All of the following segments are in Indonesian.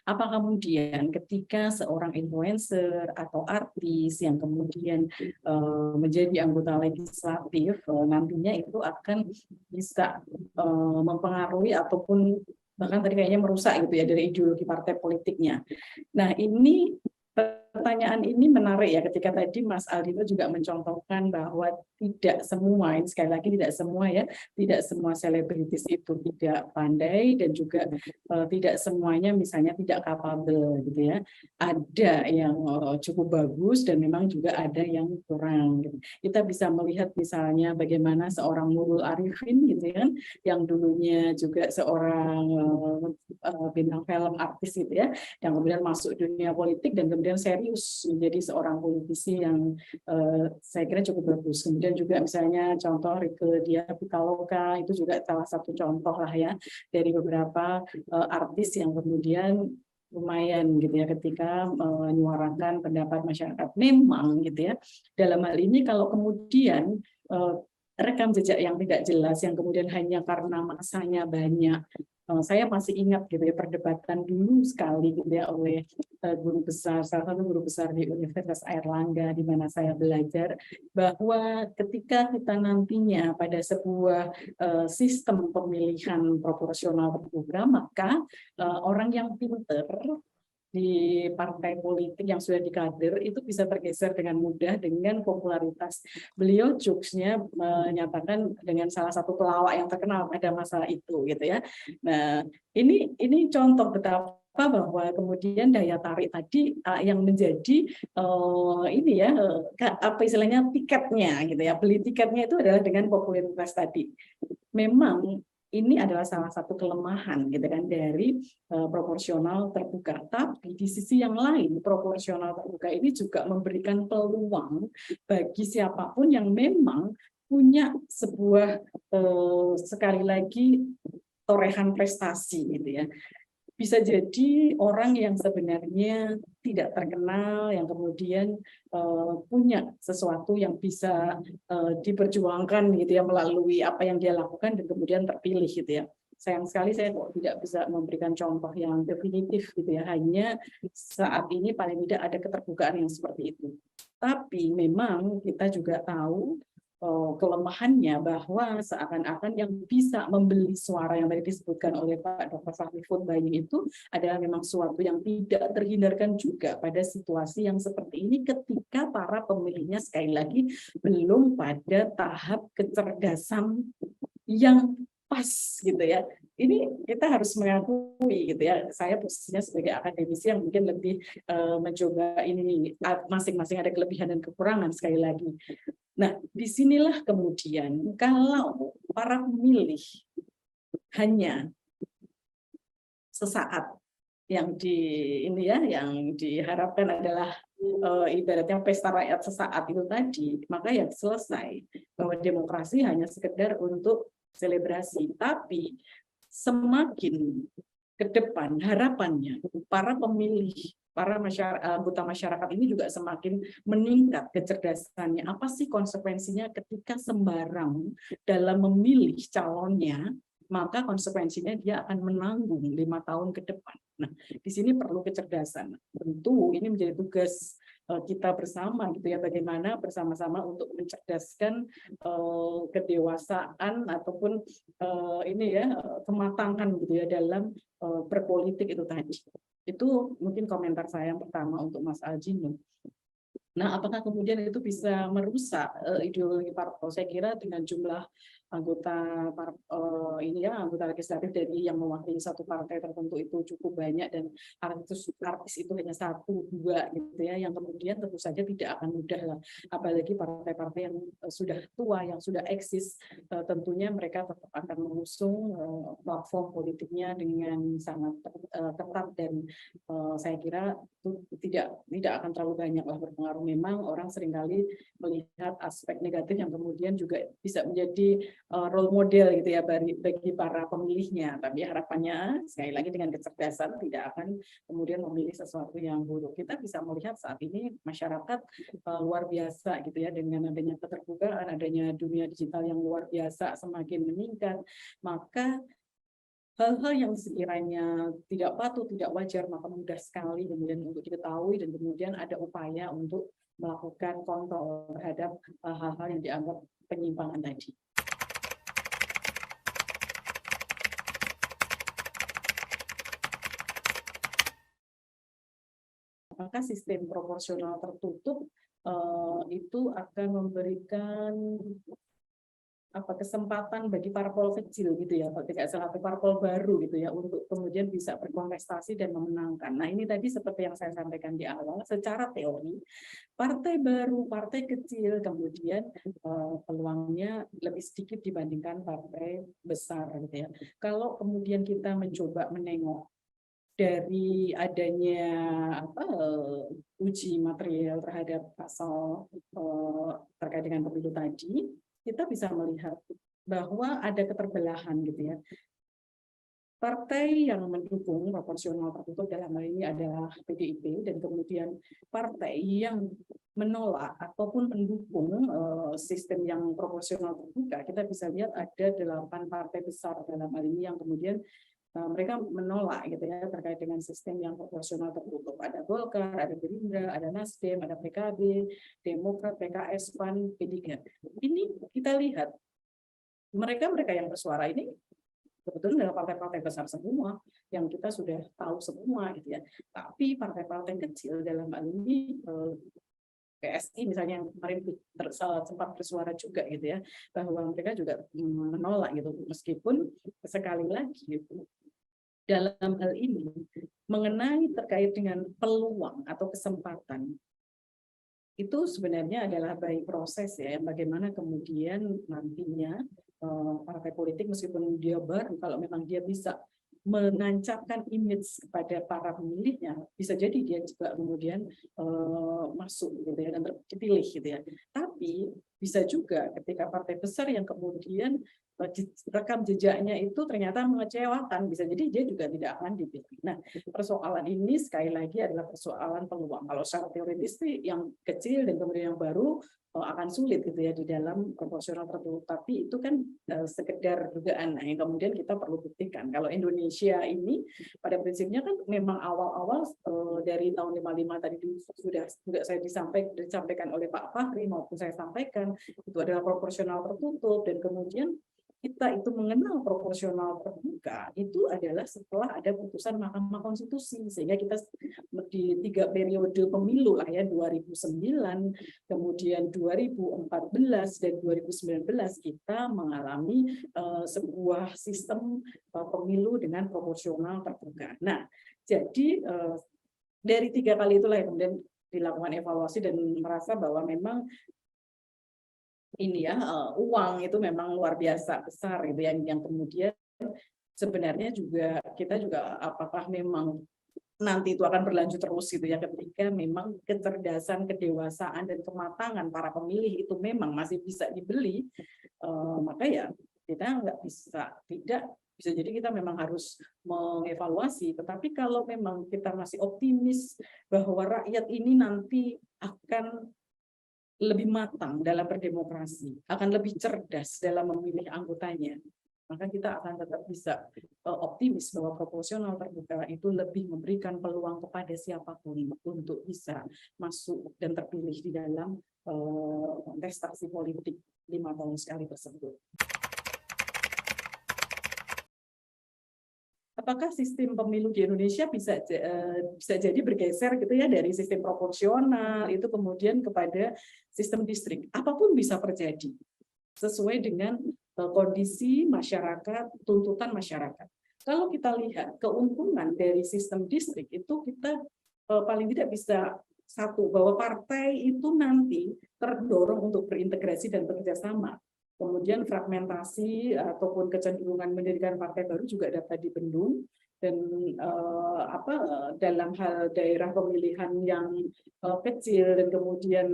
Apa kemudian ketika seorang influencer atau artis yang kemudian menjadi anggota legislatif nantinya itu akan bisa mempengaruhi ataupun bahkan tadi kayaknya merusak gitu ya dari ideologi partai politiknya. Nah, ini pertanyaan ini menarik ya ketika tadi Mas Aldito juga mencontohkan bahwa tidak semua, ini sekali lagi tidak semua ya, tidak semua selebritis itu tidak pandai dan juga tidak semuanya misalnya tidak capable gitu ya. Ada yang cukup bagus dan memang juga ada yang kurang gitu. Kita bisa melihat misalnya bagaimana seorang Nurul Arifin gitu ya, yang dulunya juga seorang bintang film artis gitu ya, yang kemudian masuk dunia politik dan kemudian serius menjadi seorang politisi yang saya kira cukup bagus. Kemudian juga misalnya contoh Rieke Diah Pitaloka itu juga salah satu contoh lah ya dari beberapa artis yang kemudian lumayan gitu ya ketika menyuarakan pendapat masyarakat. Memang gitu ya dalam hal ini kalau kemudian rekam jejak yang tidak jelas yang kemudian hanya karena masanya banyak. Saya masih ingat gitu ya perdebatan dulu sekali gitu ya oleh guru besar, salah satu guru besar di Universitas Airlangga di mana saya belajar bahwa ketika kita nantinya pada sebuah sistem pemilihan proporsional terbuka, maka orang yang pinter di partai politik yang sudah dikader itu bisa tergeser dengan mudah dengan popularitas. Beliau jokesnya menyatakan dengan salah satu pelawak yang terkenal pada masa itu gitu ya. Nah, ini contoh betapa bahwa kemudian daya tarik tadi yang menjadi ini ya apa istilahnya tiketnya gitu ya. Beli tiketnya itu adalah dengan popularitas tadi. Memang ini adalah salah satu kelemahan gitu kan dari proporsional terbuka. Tapi di sisi yang lain, proporsional terbuka ini juga memberikan peluang bagi siapapun yang memang punya sebuah sekali lagi torehan prestasi gitu ya. Bisa jadi orang yang sebenarnya tidak terkenal, yang kemudian punya sesuatu yang bisa diperjuangkan gitu ya melalui apa yang dia lakukan dan kemudian terpilih gitu ya. Sayang sekali saya kok tidak bisa memberikan contoh yang definitif gitu ya. Hanya saat ini paling tidak ada keterbukaan yang seperti itu. Tapi memang kita juga tahu kelemahannya bahwa seakan-akan yang bisa membeli suara yang tadi disebutkan oleh Pak Dr. Fahmi Futbayin itu adalah memang suatu yang tidak terhindarkan juga pada situasi yang seperti ini ketika para pemilihnya sekali lagi belum pada tahap kecerdasan yang pas gitu ya. Ini kita harus mengakui gitu ya. Saya posisinya sebagai akademisi yang mungkin lebih mencoba ini masing-masing ada kelebihan dan kekurangan sekali lagi. Nah, disinilah kemudian kalau para pemilih hanya sesaat yang ini ya yang diharapkan adalah ibaratnya pesta rakyat sesaat itu tadi, maka ya selesai bahwa demokrasi hanya sekedar untuk selebrasi. Tapi semakin ke depan harapannya para pemilih, para anggota masyarakat ini juga semakin meningkat kecerdasannya. Apa sih konsekuensinya ketika sembarang dalam memilih calonnya, maka konsekuensinya dia akan menanggung 5 tahun ke depan. Nah, di sini perlu kecerdasan. Tentu ini menjadi tugas kita bersama gitu ya, bagaimana bersama-sama untuk mencerdaskan kedewasaan ataupun ini ya kematangan gitu ya dalam berpolitik itu tadi. Itu mungkin komentar saya yang pertama untuk Mas Aljino. Nah, apakah kemudian itu bisa merusak ideologi parpol? Saya kira dengan jumlah anggota ini ya anggota legislatif dari yang mewakili satu partai tertentu itu cukup banyak dan artis itu hanya satu dua gitu ya, yang kemudian tentu saja tidak akan mudah lah. Apalagi partai-partai yang sudah tua, yang sudah eksis, tentunya mereka tetap akan mengusung platform politiknya dengan sangat ketat dan saya kira itu tidak akan terlalu banyak lah berpengaruh. Memang orang seringkali melihat aspek negatif yang kemudian juga bisa menjadi role model gitu ya bagi para pemilihnya. Tapi harapannya sekali lagi dengan kecerdasan tidak akan kemudian memilih sesuatu yang buruk. Kita bisa melihat saat ini masyarakat luar biasa gitu ya dengan adanya keterbukaan, adanya dunia digital yang luar biasa semakin meningkat, maka hal-hal yang sekiranya tidak patut, tidak wajar, maka mudah sekali kemudian untuk diketahui dan kemudian ada upaya untuk melakukan kontrol terhadap hal-hal yang dianggap penyimpangan tadi. Maka sistem proporsional tertutup itu akan memberikan kesempatan bagi parpol kecil gitu ya, kalau tidak salah parpol baru gitu ya, untuk kemudian bisa berkontestasi dan memenangkan. Nah ini tadi seperti yang saya sampaikan di awal, secara teori partai baru, partai kecil kemudian peluangnya lebih sedikit dibandingkan partai besar gitu ya. Kalau kemudian kita mencoba menengok dari adanya uji material terhadap pasal terkait dengan pemilu tadi, kita bisa melihat bahwa ada keterbelahan gitu ya. Partai yang mendukung proporsional tertutup dalam hal ini adalah PDIP, dan kemudian partai yang menolak ataupun mendukung sistem yang proporsional terbuka, kita bisa lihat ada 8 partai besar dalam hal ini yang kemudian mereka menolak gitu ya terkait dengan sistem yang proporsional tertutup. Ada Golkar, ada Gerindra, ada Nasdem, ada PKB, Demokrat, PKS, PAN, P3. Ini kita lihat mereka yang bersuara ini sebetulnya adalah partai-partai besar semua yang kita sudah tahu semua gitu ya. Tapi partai-partai kecil dalam hal ini PSI misalnya yang kemarin sempat bersuara juga gitu ya, bahwa mereka juga menolak gitu, meskipun sekali lagi gitu, dalam hal ini mengenai terkait dengan peluang atau kesempatan itu sebenarnya adalah by proses ya, bagaimana kemudian nantinya partai politik meskipun dia baru, kalau memang dia bisa menancapkan image kepada para pemilihnya, bisa jadi dia juga kemudian masuk gitu ya dan terpilih gitu ya. Tapi bisa juga ketika partai besar yang kemudian rekam jejaknya itu ternyata mengecewakan, bisa jadi dia juga tidak akan dipilih. Nah, persoalan ini sekali lagi adalah persoalan peluang. Kalau secara teoritis yang kecil dan kemudian yang baru akan sulit gitu ya di dalam proporsional tertutup, tapi itu kan sekedar dugaan yang kemudian kita perlu buktikan. Kalau Indonesia ini pada prinsipnya kan memang awal-awal dari tahun 55 tadi sudah juga saya disampaikan oleh Pak Fahri maupun saya sampaikan itu adalah proporsional tertutup, dan kemudian kita itu mengenal proporsional terbuka itu adalah setelah ada putusan Mahkamah Konstitusi, sehingga kita di 3 periode pemilu lah ya, 2009, kemudian 2014 dan 2019 kita mengalami sebuah sistem pemilu dengan proporsional terbuka. Nah, jadi dari 3 kali itulah yang kemudian dilakukan evaluasi dan merasa bahwa memang ini ya uang itu memang luar biasa besar gitu yang kemudian sebenarnya juga kita juga apakah memang nanti itu akan berlanjut terus gitu ya, ketika memang kecerdasan, kedewasaan dan kematangan para pemilih itu memang masih bisa dibeli, maka ya kita nggak bisa jadi kita memang harus mengevaluasi. Tetapi kalau memang kita masih optimis bahwa rakyat ini nanti akan lebih matang dalam berdemokrasi, akan lebih cerdas dalam memilih anggotanya, maka kita akan tetap bisa optimis bahwa proporsional terbuka itu lebih memberikan peluang kepada siapapun untuk bisa masuk dan terpilih di dalam kontestasi politik 5 tahun sekali tersebut. Apakah sistem pemilu di Indonesia bisa jadi bergeser gitu ya dari sistem proporsional itu kemudian kepada sistem distrik? Apapun bisa terjadi sesuai dengan kondisi masyarakat, tuntutan masyarakat. Kalau kita lihat keuntungan dari sistem distrik itu kita paling tidak bisa satu, bahwa partai itu nanti terdorong untuk berintegrasi dan bekerjasama. Kemudian fragmentasi ataupun kecenderungan mendirikan partai baru juga dapat dibendung, dan dalam hal daerah pemilihan yang kecil dan kemudian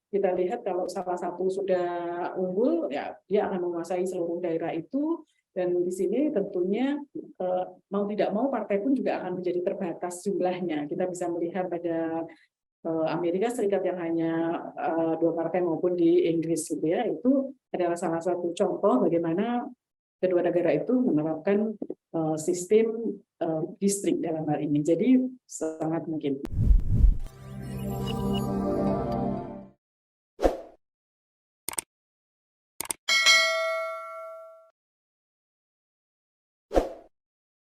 kita lihat kalau salah satu sudah unggul ya dia akan menguasai seluruh daerah itu, dan di sini tentunya mau tidak mau partai pun juga akan menjadi terbatas jumlahnya. Kita bisa melihat pada Amerika Serikat yang hanya 2 partai maupun di Inggris gitu ya, itu adalah salah satu contoh bagaimana kedua negara itu menerapkan sistem distrik dalam hal ini. Jadi sangat mungkin.